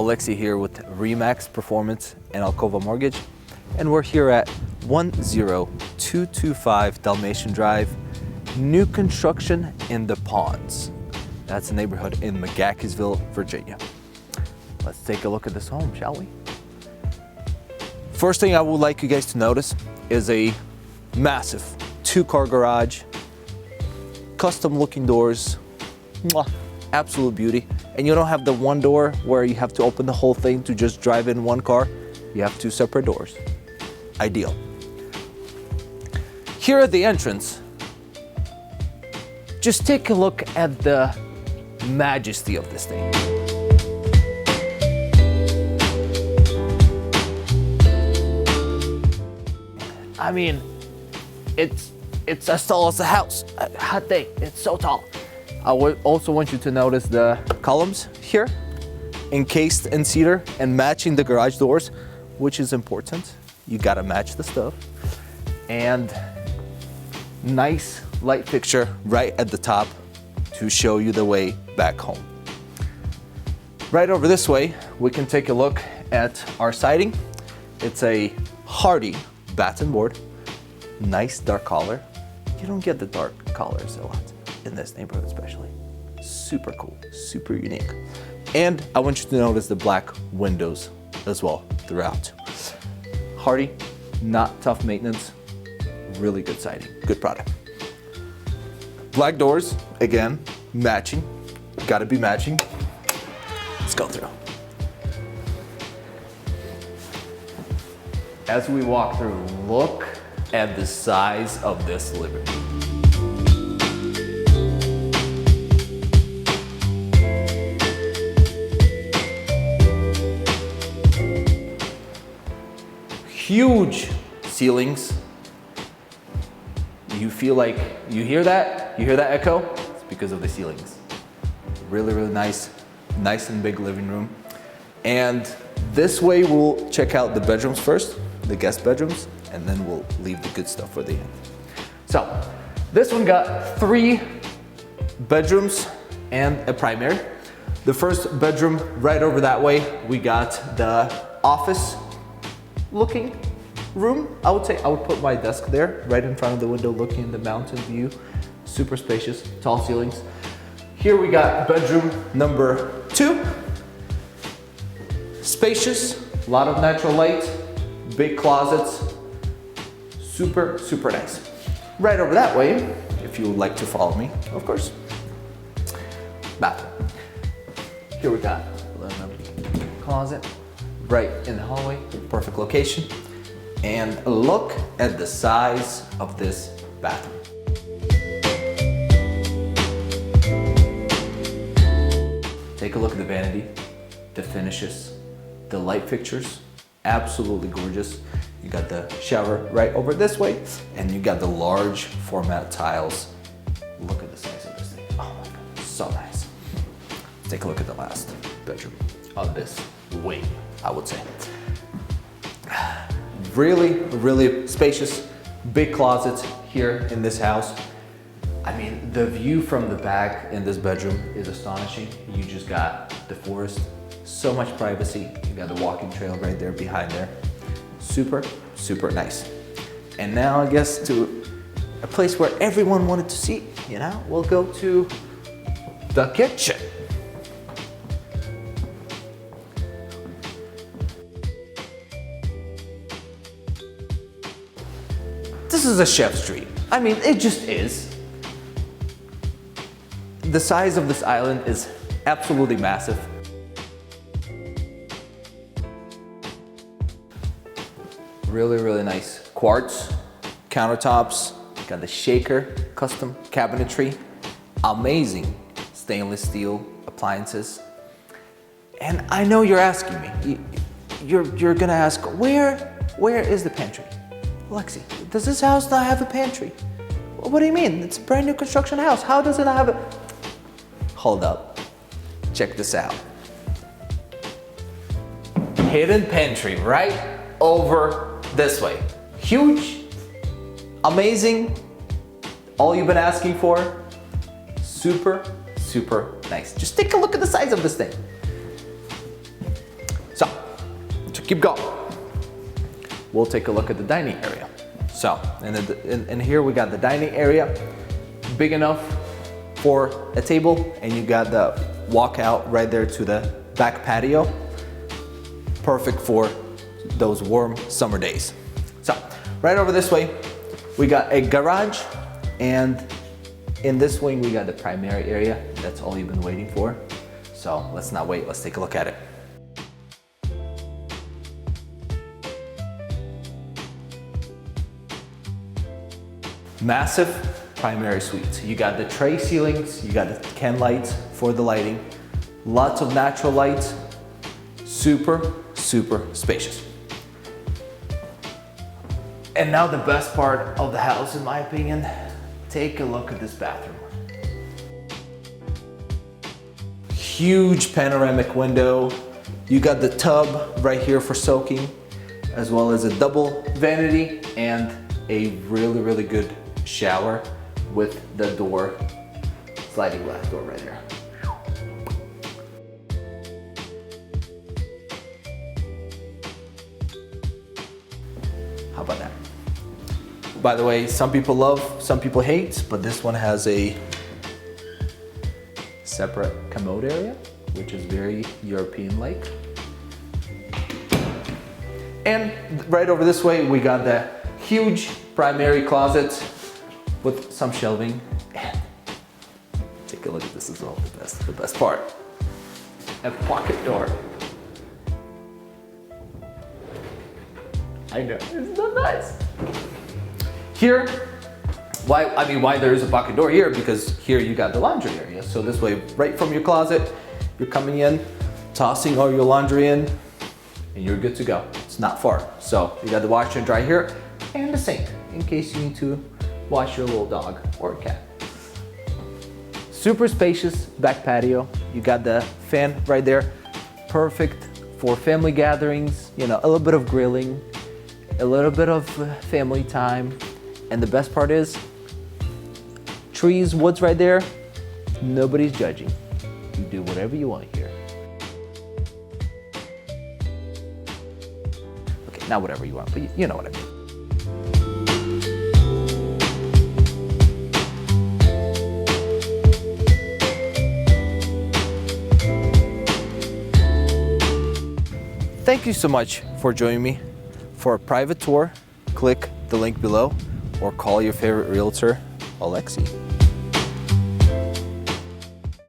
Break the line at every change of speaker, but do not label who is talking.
Oleksii here with Remax Performance and Alcova Mortgage, and we're here at 10225 Dalmatian Drive, new construction in the Ponds. That's a neighborhood in McGaheysville, Virginia. Let's take a look at this home, shall we? First thing I would like you guys to notice is a massive 2-car garage, custom looking doors, absolute beauty. And you don't have the one door where you have to open the whole thing to just drive in one car. You have 2 separate doors. Ideal. Here at the entrance, just take a look at the majesty of this thing. I mean, it's as tall as a house. Hot thing, it's so tall. I would also want you to notice the columns here, encased in cedar and matching the garage doors, which is important. You gotta match the stuff. And nice light fixture right at the top to show you the way back home. Right over this way, we can take a look at our siding. It's a Hardy batten board, nice dark color. You don't get the dark colors a lot in this neighborhood especially. Super cool, super unique. And I want you to notice the black windows as well throughout. Hardy, not tough maintenance, really good siding, good product. Black doors, again, matching, gotta be matching. Let's go through. As we walk through, look at the size of this living room. Huge ceilings. You feel like you hear that? You hear that echo? It's because of the ceilings. Really, really nice and big living room. And this way we'll check out the bedrooms first, the guest bedrooms, and then we'll leave the good stuff for the end. So this one got 3 bedrooms and a primary. The first bedroom right over that way, we got the office looking room. I would say I would put my desk there right in front of the window looking in the mountain view. Super spacious, tall ceilings. Here we got bedroom number 2. Spacious, a lot of natural light, big closets, super, super nice. Right over that way, if you would like to follow me, of course. Bathroom. Here we got a little closet right in the hallway, perfect location. And look at the size of this bathroom. Take a look at the vanity, the finishes, the light fixtures, absolutely gorgeous. You got the shower right over this way, and you got the large format tiles. Look at the size of this thing. Oh my God, so nice. Take a look at the last bedroom of this wing, I would say. Really, really spacious, big closets here in this house. I mean, the view from the back in this bedroom is astonishing. You just got the forest, so much privacy. You got the walking trail right there behind there. Super, super nice. And now I guess to a place where everyone wanted to see, you know, we'll go to the kitchen. This is a chef's dream. I mean, it just is. The size of this island is absolutely massive. Really, really nice quartz countertops. Got the shaker, custom cabinetry. Amazing stainless steel appliances. And I know you're asking me, you're gonna ask, where is the pantry? Oleksii, does this house not have a pantry? What do you mean? It's a brand new construction house. How does it not have a... Hold up, check this out. Hidden pantry right over this way. Huge, amazing, all you've been asking for. Super, super nice. Just take a look at the size of this thing. keep going. We'll take a look at the dining area. So, and here we got the dining area, big enough for a table, and you got the walkout right there to the back patio. Perfect for those warm summer days. So, right over this way, we got a garage, and in this wing, we got the primary area. That's all you've been waiting for. So let's not wait, let's take a look at it. Massive primary suite. You got the tray ceilings, you got the can lights for the lighting, lots of natural lights, super, super spacious. And now the best part of the house, in my opinion, take a look at this bathroom. Huge panoramic window. You got the tub right here for soaking, as well as a double vanity and a really, really good shower with the door, sliding glass door right there. How about that? By the way, some people love, some people hate, but this one has a separate commode area, which is very European-like. And right over this way, we got the huge primary closet with some shelving. And take a look at this as well, the best part. A pocket door. I know, isn't that nice? Here, why there is a pocket door here? Because here you got the laundry area. So this way, right from your closet, you're coming in, tossing all your laundry in, and you're good to go. It's not far. So you got the washer and dryer here, and the sink, in case you need to wash your little dog or cat. Super spacious back patio. You got the fan right there. Perfect for family gatherings, you know, a little bit of grilling, a little bit of family time. And the best part is, trees, woods right there, nobody's judging. You do whatever you want here. Okay, not whatever you want, but you know what I mean. Thank you so much for joining me. For a private tour, click the link below or call your favorite realtor, Oleksii.